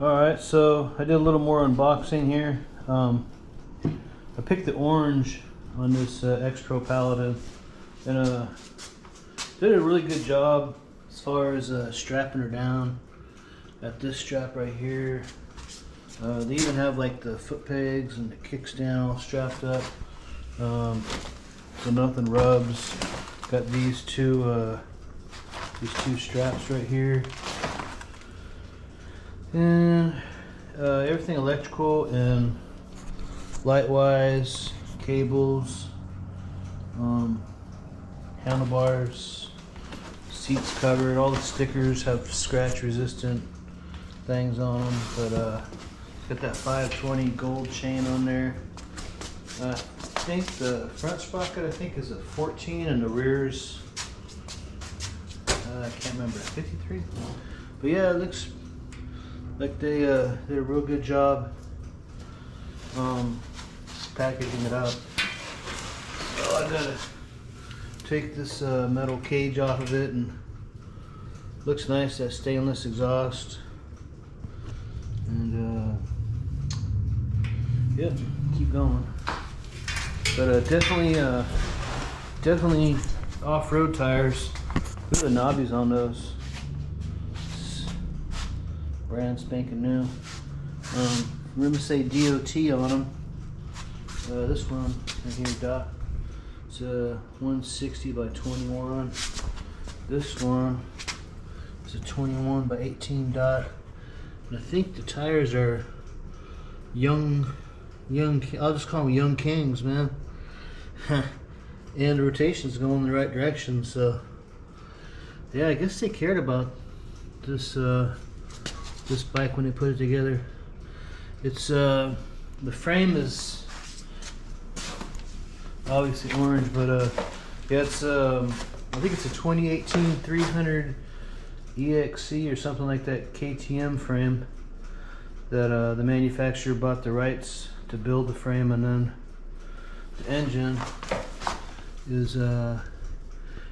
Alright, so I did a little more unboxing here. I picked the orange on this Xpro paladin, and did a really good job as far as strapping her down. Got this strap right here. They even have like the foot pegs and the kickstand all strapped up, so nothing rubs. Got these two straps right here, and everything electrical and light wise, cables, handlebars, seats covered. All the stickers have scratch resistant things on them, but got that 520 gold chain on there. I think the front sprocket is a 14 and the rear's I can't remember, 53. But yeah, it looks like they did a real good job packaging it up. So I gotta take this metal cage off of it, and looks nice, that stainless exhaust. And yeah, keep going. But definitely off-road tires. Look at the knobbies on those. Brand spanking new. Remember to say DOT on them. This one right here, Doc. It's a 160 by 21. This one is a 21 by 18 dot. And I think the tires are young. I'll just call them Young Kings, man. And the rotation's going in the right direction, so yeah, I guess they cared about this this bike when they put it together. It's the frame is obviously orange, but yeah, it's I think it's a 2018 300 EXC or something like that, KTM frame that the manufacturer bought the rights to build the frame, and then the engine is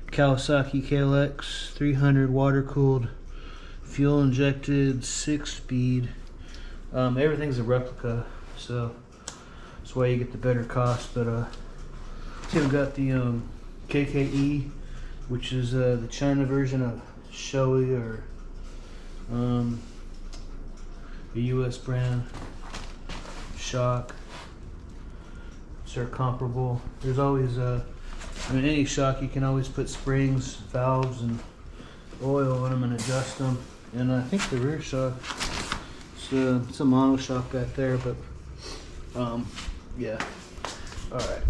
Kawasaki KLX 300 water-cooled, fuel-injected, 6-speed. Everything's a replica, so that's why you get the better cost. But see, we've got the KKE, which is the China version of Shoei, or the US brand shock. They're comparable. There's always any shock, you can always put springs, valves, and oil in them and adjust them. And I think the rear shock, it's a mono shock back there, but yeah. All right.